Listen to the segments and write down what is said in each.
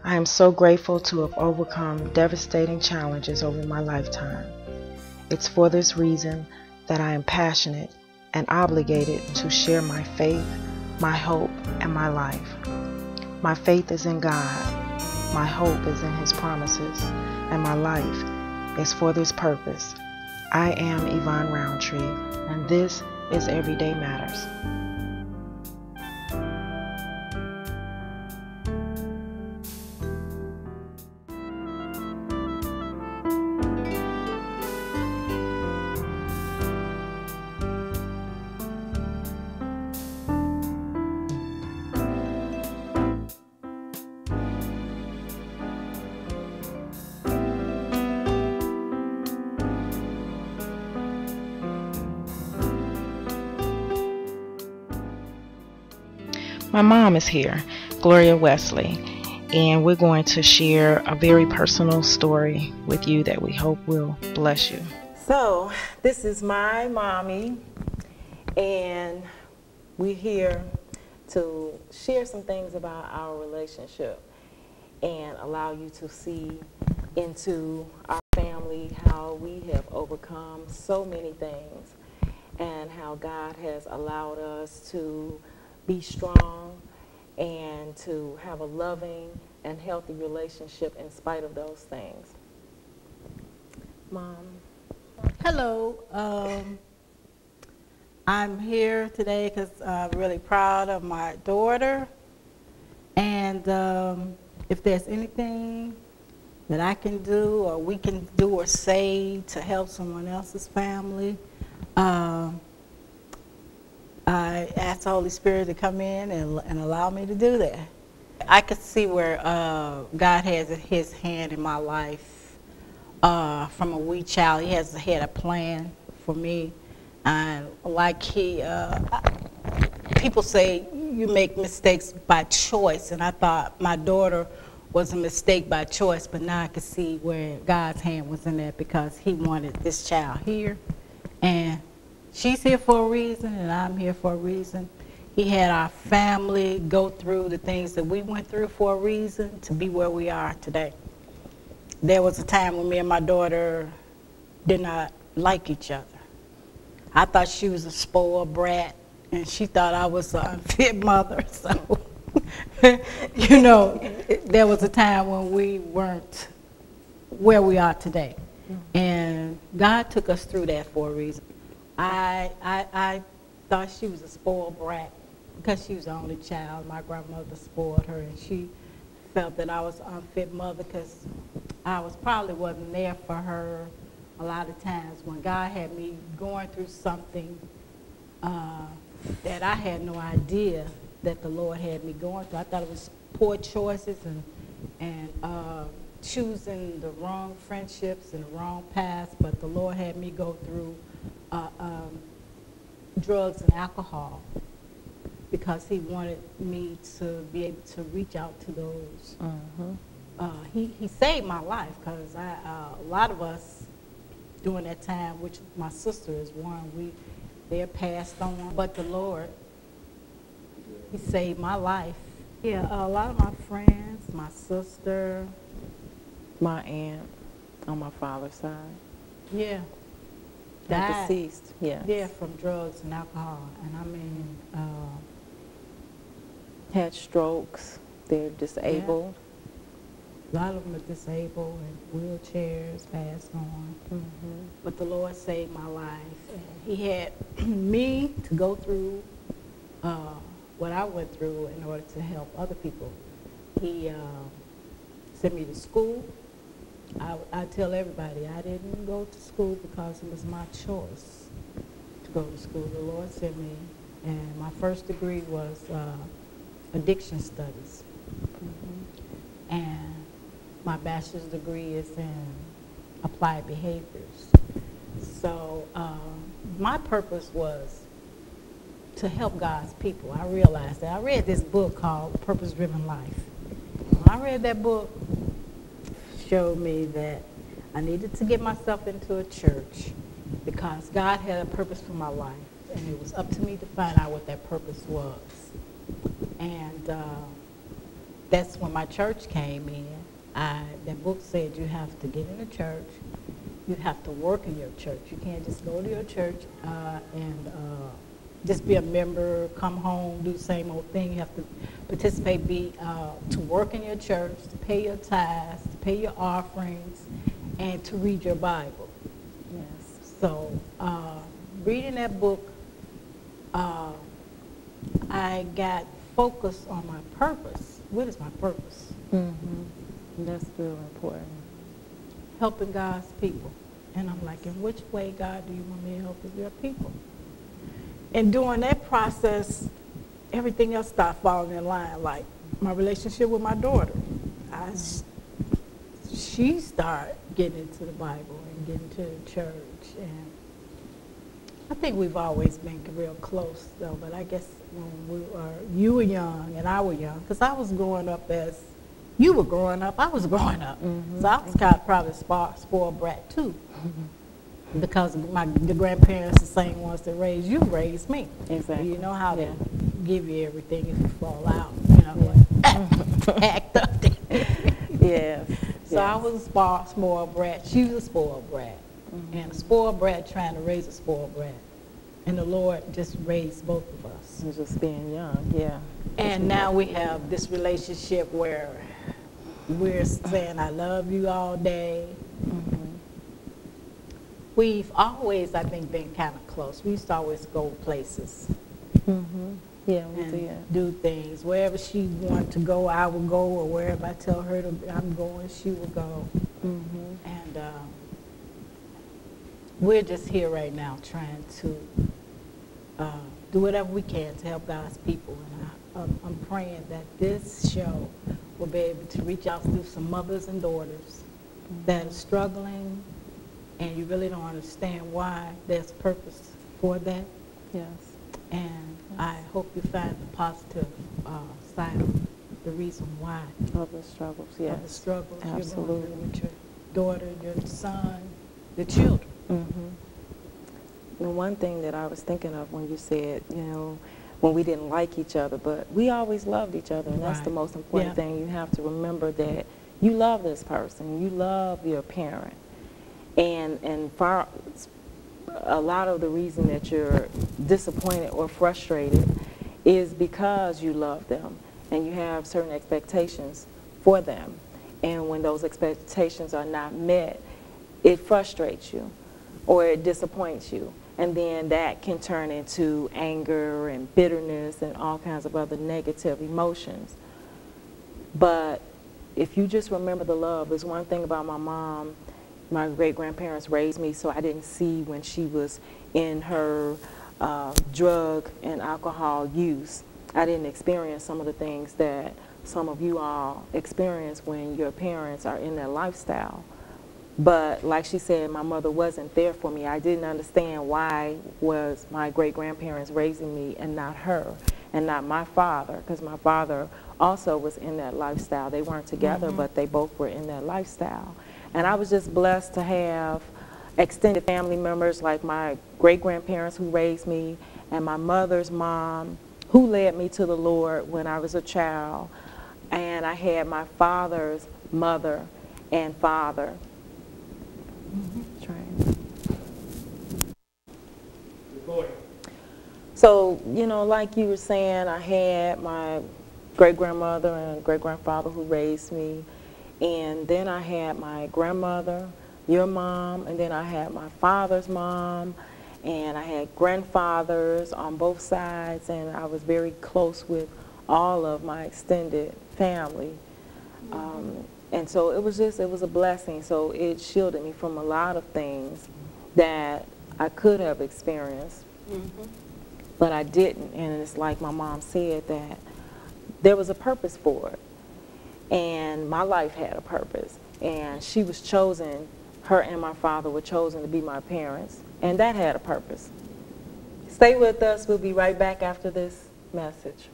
I am so grateful to have overcome devastating challenges over my lifetime. It's for this reason that I am passionate and obligated to share my faith, my hope, and my life. My faith is in God, my hope is in His promises, and my life is for this purpose. I am Yvonne Roundtree, and this is Everyday Matters. My mom is here, Gloria Wesley, and we're going to share a very personal story with you that we hope will bless you. So, this is my mommy, and we're here to share some things about our relationship and allow you to see into our family how we have overcome so many things and how God has allowed us to be strong and to have a loving and healthy relationship in spite of those things. Mom. Hello. I'm here today because I'm really proud of my daughter. And if there's anything that I can do or we can do or say to help someone else's family, I ask the Holy Spirit to come in and allow me to do that. I could see where God has His hand in my life from a wee child. He has had a plan for me, and like people say you make mistakes by choice, and I thought my daughter was a mistake by choice, but now I can see where God's hand was in that because He wanted this child here, and she's here for a reason, and I'm here for a reason. He had our family go through the things that we went through for a reason to be where we are today. There was a time when me and my daughter did not like each other. I thought she was a spoiled brat, and she thought I was an unfit mother. So, you know, there was a time when we weren't where we are today. And God took us through that for a reason. I thought she was a spoiled brat because she was the only child. My grandmother spoiled her, and she felt that I was an unfit mother because I probably wasn't there for her a lot of times when God had me going through something that I had no idea that the Lord had me going through. I thought it was poor choices and choosing the wrong friendships and the wrong paths, but the Lord had me go through drugs and alcohol because He wanted me to be able to reach out to those. He saved my life because a lot of us during that time, which my sister is one, they're passed on, but the Lord, He saved my life. Yeah, a lot of my friends, my sister, My aunt on my father's side. yeah, Died. Deceased, yes. Yeah, from drugs and alcohol. And I mean, had strokes. They're disabled. Yeah. A lot of them are disabled and wheelchairs, passed on. But the Lord saved my life. And He had me to go through what I went through in order to help other people. He sent me to school. I tell everybody I didn't go to school because it was my choice to go to school. The Lord sent me, and my first degree was addiction studies. And my bachelor's degree is in applied behaviors. So my purpose was to help God's people. I realized that. I read this book called Purpose Driven Life. When I read that book, showed me that I needed to get myself into a church because God had a purpose for my life, and it was up to me to find out what that purpose was. And that's when my church came in. That book said you have to get in a church, you have to work in your church. You can't just go to your church and just be a member, come home, do the same old thing. You have to participate, to work in your church, to pay your tithes, to pay your offerings, and to read your Bible. Yes. So reading that book, I got focused on my purpose. What is my purpose? That's real important. Helping God's people. And I'm like, in which way, God, do you want me to help your people? And during that process, everything else started falling in line, like my relationship with my daughter. She started getting into the Bible and getting to the church. And I think we've always been real close, though. But I guess when you were young and I was young, because I was growing up as you were growing up, I was growing up. So I was kind of probably spoiled brat, too. Because the grandparents, the same ones that raised you, raised me. Exactly. You know how to give you everything if you fall out, you know, act up. Yes. So I was a spoiled brat. She was a spoiled brat. And a spoiled brat trying to raise a spoiled brat. And the Lord just raised both of us. And just being young, yeah. And now we have this relationship where we're saying, I love you all day. We've always, I think, been kind of close. We used to always go places. Yeah, we and did. do things. Wherever she wanted to go, I would go, or wherever I tell her I'm going, she would go. And we're just here right now trying to do whatever we can to help God's people. And I'm praying that this show will be able to reach out to some mothers and daughters that are struggling, and you really don't understand why there's purpose for that. Yes. And I hope you find the positive side of the reason why. Of the struggles, yes. Of the struggles Absolutely. you're going through with your daughter, your son, the children. And one thing that I was thinking of when you said, you know, when we didn't like each other, but we always loved each other, and that's the most important thing. You have to remember that you love this person, you love your parent. And for a lot of the reason that you're disappointed or frustrated is because you love them and you have certain expectations for them. And when those expectations are not met, it frustrates you or it disappoints you. And then that can turn into anger and bitterness and all kinds of other negative emotions. But if you just remember the love, there's one thing about my mom. My great-grandparents raised me, so I didn't see when she was in her drug and alcohol use. I didn't experience some of the things that some of you all experience when your parents are in that lifestyle. But like she said, my mother wasn't there for me. I didn't understand why was my great-grandparents raising me and not her and not my father, because my father also was in that lifestyle. They weren't together, but they both were in that lifestyle. And I was just blessed to have extended family members like my great-grandparents who raised me and my mother's mom who led me to the Lord when I was a child. And I had my father's mother and father. So, you know, like you were saying, I had my great-grandmother and great-grandfather who raised me. And then I had my grandmother, your mom, and then I had my father's mom, and I had grandfathers on both sides, and I was very close with all of my extended family. And so it was a blessing. So it shielded me from a lot of things that I could have experienced, but I didn't. And it's like my mom said, that there was a purpose for it. And my life had a purpose. And she was chosen, her and my father were chosen to be my parents. And that had a purpose. Stay with us. We'll be right back after this message.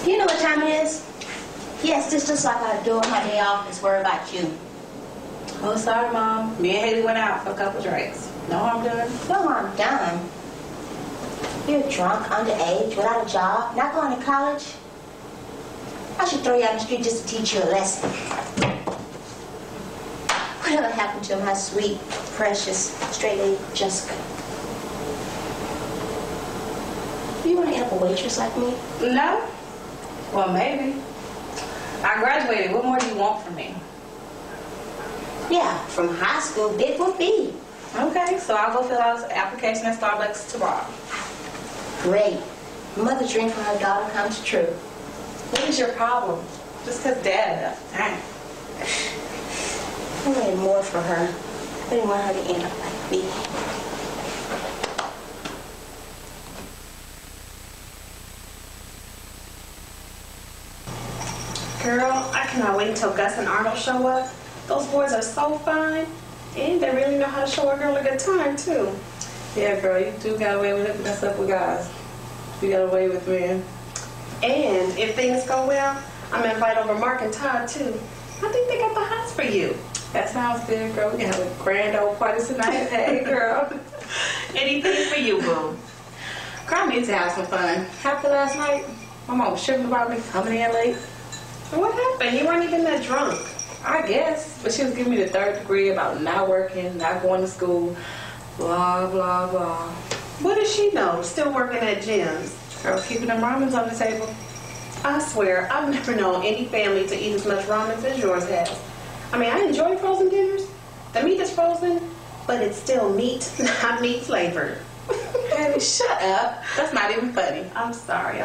You know what time it is? Yes, this just like I do on my day off. It's worry about you. Oh, sorry, Mom. Me and Haley went out for a couple drinks. No harm done. No harm done. You're drunk, underage, without a job, not going to college. I should throw you out in the street just to teach you a lesson. Whatever happened to my sweet, precious, straight-A Jessica? You want to end up a waitress like me? No? Well, maybe. I graduated. What more do you want from me? Yeah, from high school, big whoopee. Okay, so I'll go fill out an application at Starbucks tomorrow. Great. Mother's dream for her daughter comes true. What is your problem? Just because Dad left. Dang. I wanted more for her. I didn't want her to end up like me. Girl, I cannot wait until Gus and Arnold show up. Those boys are so fine, and they really know how to show a girl a good time, too. Yeah, girl, you do got away with it, but that's up with guys. You got away with men. And if things go well, I'm going to invite over Mark and Todd, too. I think they got the hots for you. That sounds good, girl. We can have a grand old party tonight. Hey, girl. Anything for you, boo. Girl, I need to have some fun. After last night, my mom was tripping about me coming in late. What happened? You weren't even that drunk. I guess. But she was giving me the third degree about not working, not going to school, blah, blah, blah. What does she know? Still working at gyms. Girl, keeping them ramens on the table. I swear, I've never known any family to eat as much ramen as yours has. I mean, I enjoy frozen dinners. The meat is frozen, but it's still meat, not meat flavored. Hey, shut up. That's not even funny. I'm sorry.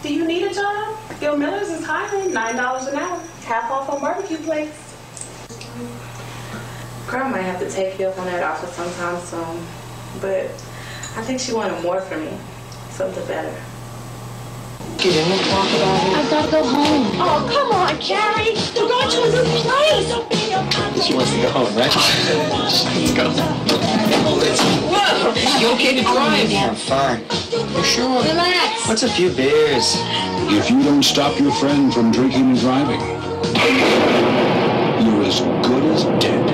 Do you need a job? Bill Miller's is hiring, $9 an hour. Half off on barbecue plates. Girl might have to take you up on that offer sometime soon. But I think she wanted more from me. Something better. I've got to go home. Oh, come on, Carrie. We're going to a new place. She wants to go home, right? Let's go. Whoa! You okay to drive? Yeah, I'm fine. You sure? Relax. What's a few beers? If you don't stop your friend from drinking and driving, you're as good as dead.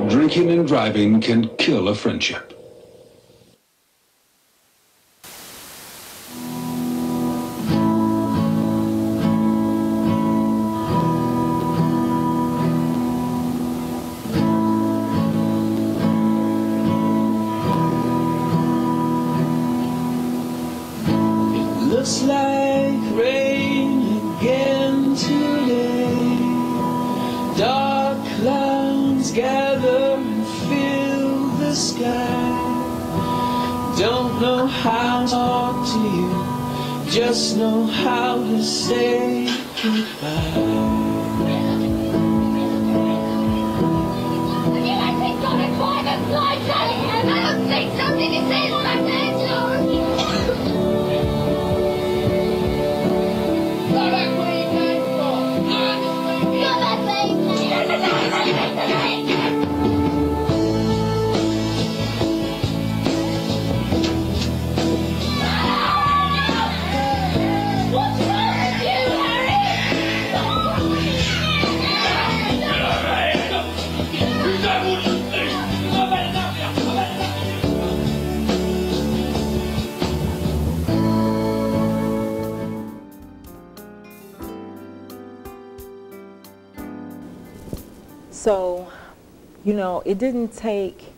Drinking and driving can kill a friendship. Looks like rain again today. Dark clouds gather and fill the sky. Don't know how to talk to you, just know how to say goodbye. I don't think something is saying what I'm saying, George. So, you know, it didn't take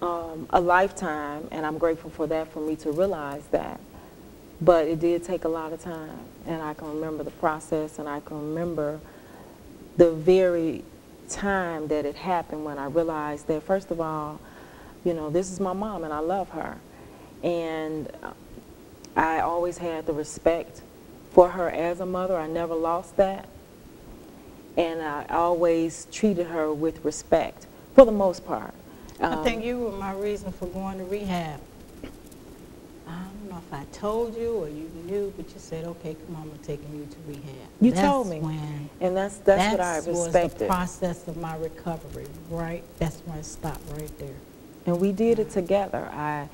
a lifetime, and I'm grateful for that, for me to realize that. But it did take a lot of time, and I can remember the process, and I can remember the very time that it happened when I realized that, first of all, you know, this is my mom, and I love her. And I always had the respect for her as a mother. I never lost that. And I always treated her with respect, for the most part. I think you were my reason for going to rehab. I don't know if I told you or you knew, but you said, okay, come on, I'm taking you to rehab. You told me. And that's what I respected. That was the process of my recovery, right? That's when it stopped right there. And we did it together. I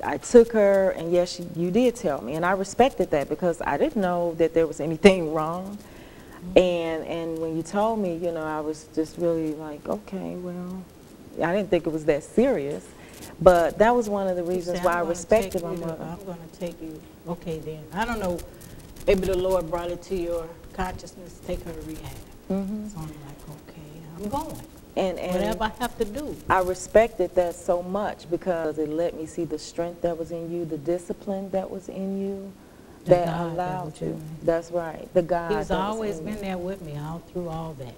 I took her, and yes, you did tell me, and I respected that because I didn't know that there was anything wrong. And when you told me, you know, I was just really like, okay, well, I didn't think it was that serious, but that was one of the reasons why I respected my mother. I'm going to take you, okay then. I don't know, maybe the Lord brought it to your consciousness, take her to rehab. So I'm like, okay, I'm going. And whatever I have to do. I respected that so much because it let me see the strength that was in you, the discipline that was in you, that allowed you. That's right, the God. He's always been there with me all through all that.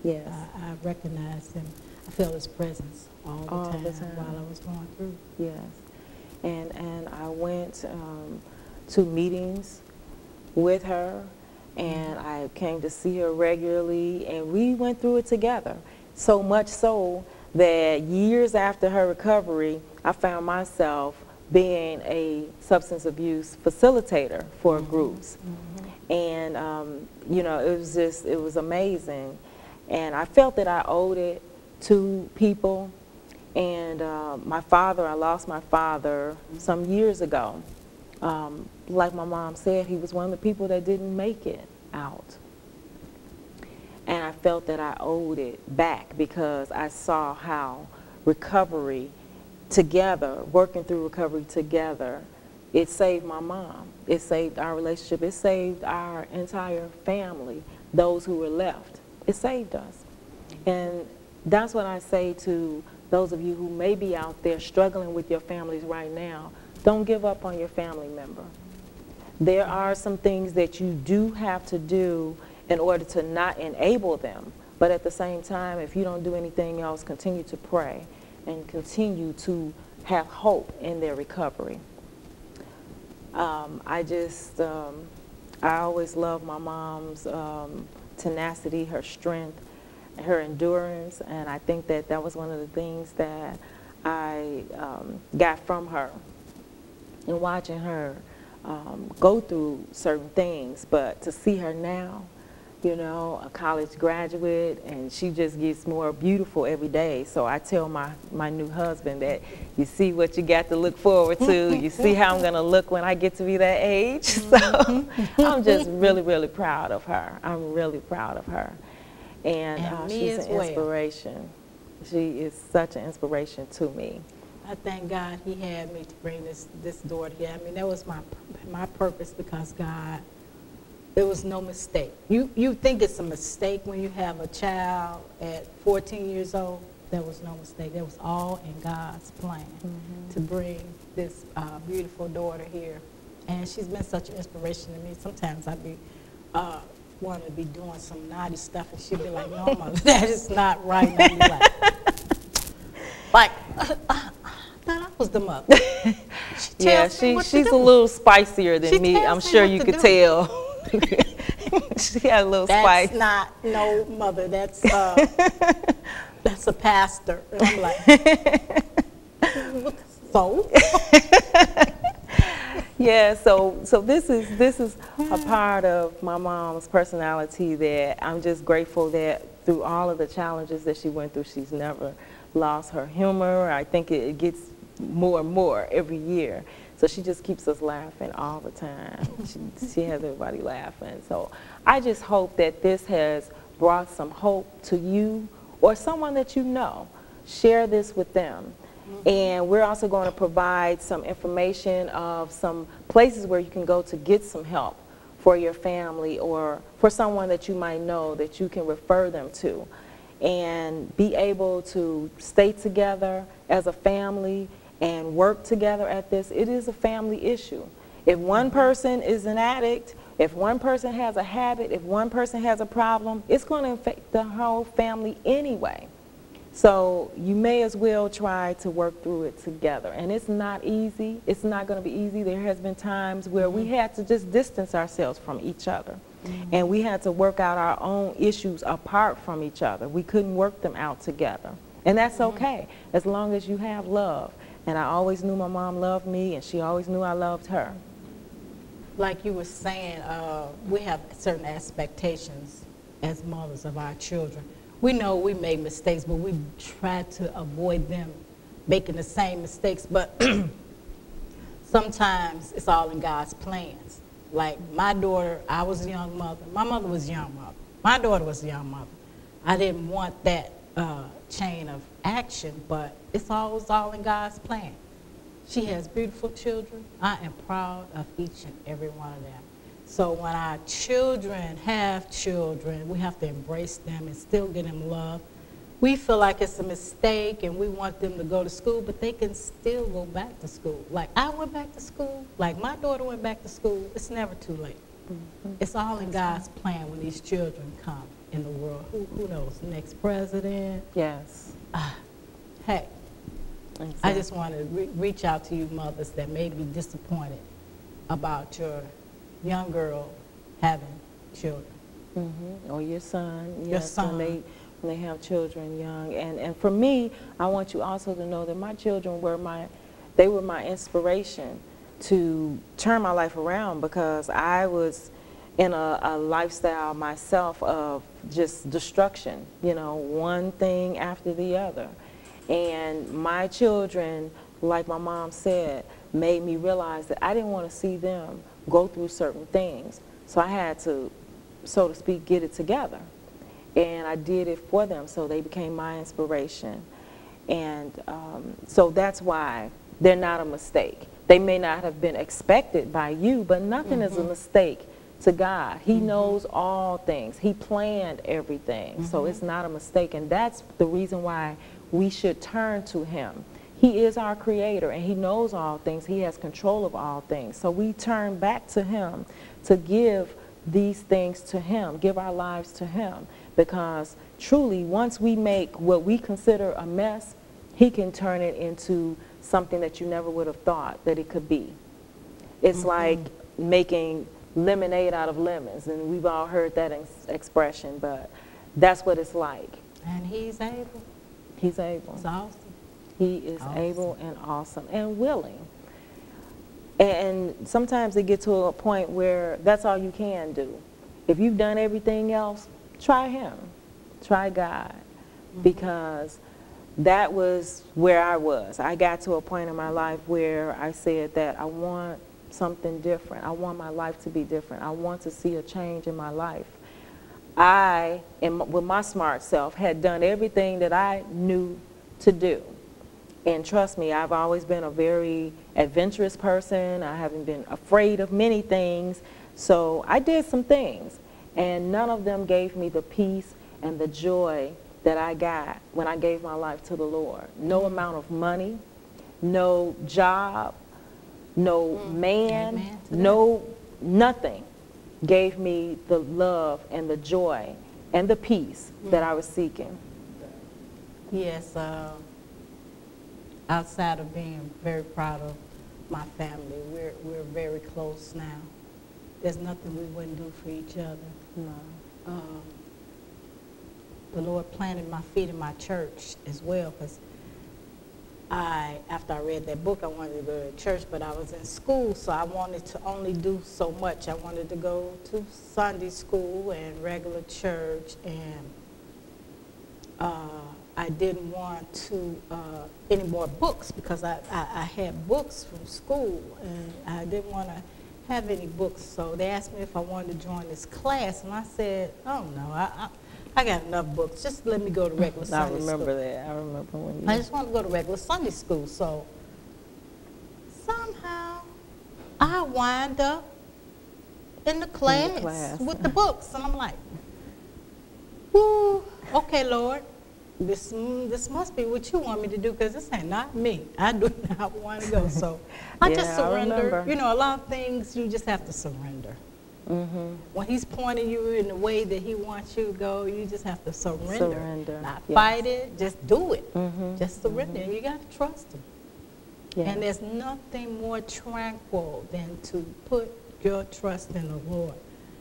Yes. I recognized him. I felt his presence all the time while I was going through. Yes. And I went to meetings with her, and I came to see her regularly, and we went through it together. So much so that years after her recovery, I found myself being a substance abuse facilitator for groups. And, you know, it was amazing. And I felt that I owed it to people. And my father, I lost my father some years ago. Like my mom said, he was one of the people that didn't make it out. And I felt that I owed it back because I saw how recovery together, working through recovery together, it saved my mom. It saved our relationship. It saved our entire family, those who were left. It saved us. And that's what I say to those of you who may be out there struggling with your families right now. Don't give up on your family member. There are some things that you do have to do in order to not enable them. But at the same time, if you don't do anything else, continue to pray and continue to have hope in their recovery. I always loved my mom's tenacity, her strength, her endurance, and I think that that was one of the things that I got from her in watching her go through certain things. But to see her now, you know, a college graduate, and she just gets more beautiful every day. So I tell my new husband that you see what you got to look forward to. You see how I'm going to look when I get to be that age. So I'm just really, really proud of her. I'm really proud of her. And she's an inspiration. She is such an inspiration to me. I thank God he had me to bring this daughter here. I mean, that was my purpose, because God, there was no mistake. You think it's a mistake when you have a child at 14 years old. There was no mistake. That was all in God's plan to bring this beautiful daughter here. And she's been such an inspiration to me. Sometimes I be want to be doing some naughty stuff, and she'd be like, "No, Mother, that is not right." And I'd be like, that was the mother. She's a little spicier than me. I'm sure you could tell. She had a little spice. That's not no mother. That's that's a pastor. And I'm like, so. Yeah, so this is a part of my mom's personality that I'm just grateful that through all of the challenges that she went through, she's never lost her humor. I think it gets more and more every year. So she just keeps us laughing all the time. She has everybody laughing. So I just hope that this has brought some hope to you or someone that you know. Share this with them. And we're also going to provide some information of some places where you can go to get some help for your family or for someone that you might know that you can refer them to, and be able to stay together as a family and work together at this. It is a family issue. If one person is an addict, if one person has a habit, if one person has a problem, it's going to affect the whole family anyway. So you may as well try to work through it together. And it's not easy. It's not going to be easy. There has been times where we had to just distance ourselves from each other. And we had to work out our own issues apart from each other. We couldn't work them out together. And that's okay, as long as you have love. And I always knew my mom loved me, and she always knew I loved her. Like you were saying, we have certain expectations as mothers of our children. We know we make mistakes, but we try to avoid them making the same mistakes. But sometimes it's all in God's plans. Like my daughter, I was a young mother. My mother was a young mother. My daughter was a young mother. I didn't want that chain of action, but it's always all in God's plan. She has beautiful children. I am proud of each and every one of them. So when our children have children, we have to embrace them and still give them love. We feel like it's a mistake and we want them to go to school, but they can still go back to school. Like I went back to school, like my daughter went back to school. It's never too late. It's all in God's plan when these children come in the world. Who knows? Next president? Yes. Hey, Exactly. I just want to reach out to you mothers that may be disappointed about your young girl having children. Or your son. Your Yes, son. when they have children young. And for me, I want you also to know that my children were my inspiration to turn my life around, because I was in a lifestyle myself of just destruction, you know, one thing after the other. And my children, like my mom said, made me realize that I didn't want to see them go through certain things. So I had to, so to speak, get it together. And I did it for them, so they became my inspiration. And so that's why they're not a mistake. They may not have been expected by you, but nothing is a mistake to God. He knows all things. He planned everything. So it's not a mistake. And that's the reason why we should turn to him. He is our creator and he knows all things. He has control of all things. So we turn back to him to give these things to him, give our lives to him. Because truly, once we make what we consider a mess, he can turn it into something that you never would have thought that it could be. It's like making lemonade out of lemons, and we've all heard that expression, but that's what it's like. And he's able. He's able. It's awesome. He is Awesome. able and awesome and willing. And sometimes it gets to a point where that's all you can do. If you've done everything else, try him. Try God. Because that was where I was. I got to a point in my life where I said that I want something different. I want my life to be different. I want to see a change in my life. I, with my smart self, had done everything that I knew to do. And trust me, I've always been a very adventurous person. I haven't been afraid of many things. So I did some things, and none of them gave me the peace and the joy that I got when I gave my life to the Lord. No amount of money, no job, no man, no nothing gave me the love and the joy and the peace that I was seeking. Yes, outside of being very proud of my family, we're very close now. There's nothing we wouldn't do for each other. No. The Lord planted my feet in my church as well, because after I read that book, I wanted to go to church, but I was in school, so I wanted to only do so much. I wanted to go to Sunday school and regular church, and I didn't want to any more books, because I had books from school, and I didn't want to have any books. So they asked me if I wanted to join this class, and I said, oh no, I got enough books. Just let me go to regular Sunday school. I remember that. I remember when you... I just want to go to regular Sunday school. So somehow I wind up in the class with the books. And I'm like, woo, okay, Lord, this must be what you want me to do, because this ain't not me. I do not want to go. So I just surrender. You know, a lot of things you just have to surrender. When he's pointing you in the way that he wants you to go, you just have to surrender. Not fight it, just do it. Just surrender. And you got to trust him. And there's nothing more tranquil than to put your trust in the Lord.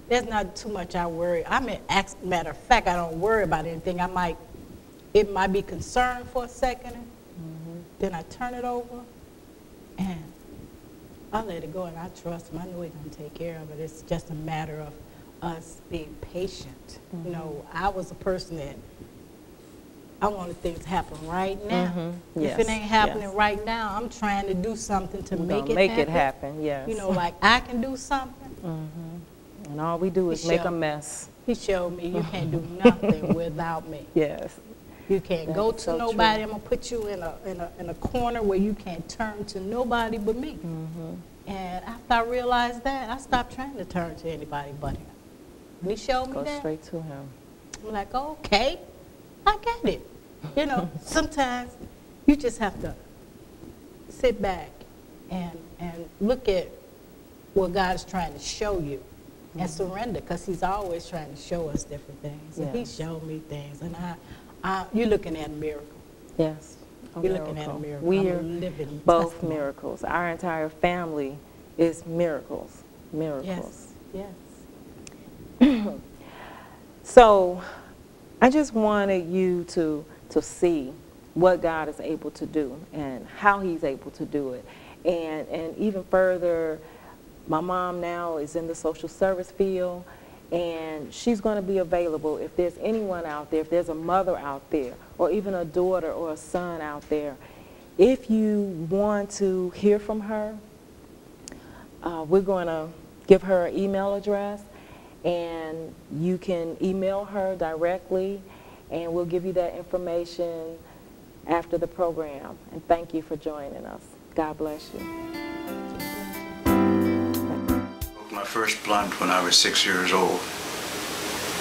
There's not too much I worry. I mean, matter of fact, I don't worry about anything. It might be concerned for a second, then I turn it over, and I let it go, and I trust him. I know he's going to take care of it. It's just a matter of us being patient. You know, I was a person that I wanted things to happen right now. Yes, If it ain't happening yes. right now, I'm trying to do something to We're make gonna it happen. Yes. You know, like I can do something. And all we do is make a mess. He showed me you can't do nothing without me. Yes. You can't go to so nobody. true. I'm gonna put you in a corner where you can't turn to nobody but me. And after I realized that, I stopped trying to turn to anybody but him. When he showed me Go that, straight to him. I'm like, okay, I get it. You know, sometimes you just have to sit back and look at what God is trying to show you and surrender, because he's always trying to show us different things. And he showed me things, and you're looking at a miracle. Yes. You're looking at a miracle. We are I'm a living both testimony. miracles. Our entire family is miracles. Miracles. Yes. So I just wanted you to see what God is able to do and how he's able to do it. And even further, my mom now is in the social service field, and she's going to be available if there's anyone out there, if there's a mother out there, or even a daughter or a son out there. If you want to hear from her, we're going to give her an email address, and you can email her directly, and we'll give you that information after the program. And thank you for joining us. God bless you. My first blunt when I was 6 years old.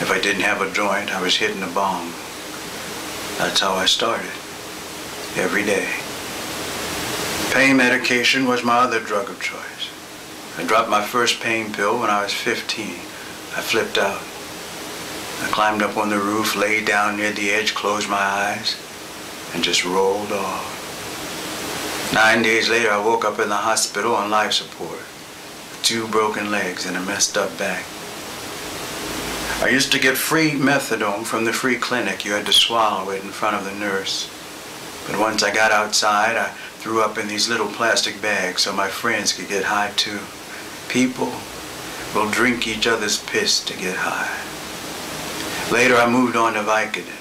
If I didn't have a joint, I was hitting a bong. That's how I started, every day. Pain medication was my other drug of choice. I dropped my first pain pill when I was 15. I flipped out. I climbed up on the roof, laid down near the edge, closed my eyes, and just rolled off. 9 days later, I woke up in the hospital on life support, with 2 broken legs and a messed up back. I used to get free methadone from the free clinic. You had to swallow it in front of the nurse. But once I got outside, I threw up in these little plastic bags so my friends could get high too. People will drink each other's piss to get high. Later, I moved on to Vicodin.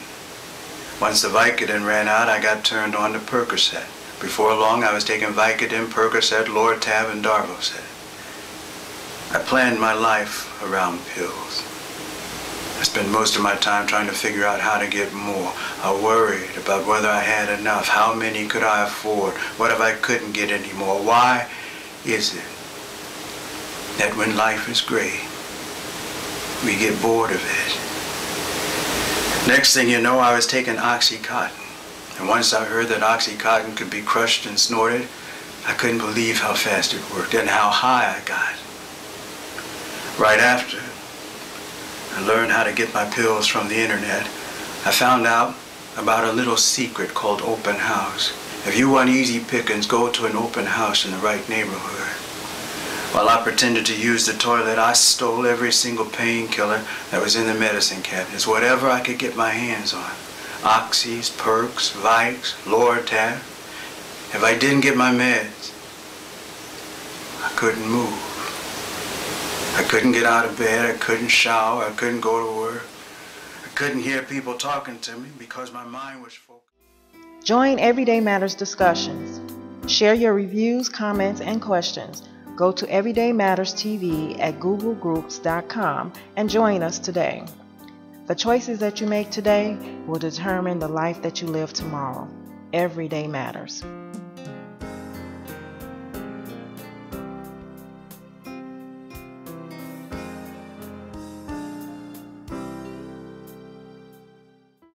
Once the Vicodin ran out, I got turned on to Percocet. Before long, I was taking Vicodin, Percocet, Lortab, and Darvocet. I planned my life around pills. I spent most of my time trying to figure out how to get more. I worried about whether I had enough, how many could I afford, what if I couldn't get any more. Why is it that when life is great, we get bored of it? Next thing you know, I was taking Oxycontin. And once I heard that Oxycontin could be crushed and snorted, I couldn't believe how fast it worked and how high I got. Right after I learned how to get my pills from the internet, I found out about a little secret called open house. If you want easy pickings, go to an open house in the right neighborhood. While I pretended to use the toilet, I stole every single painkiller that was in the medicine cabinets, whatever I could get my hands on. Oxys, Percs, Vikes, Lortab. If I didn't get my meds, I couldn't move. I couldn't get out of bed, I couldn't shower, I couldn't go to work. I couldn't hear people talking to me because my mind was focused. Join Everyday Matters discussions. Share your reviews, comments, and questions. Go to Everyday Matters TV at googlegroups.com and join us today. The choices that you make today will determine the life that you live tomorrow. Everyday Matters.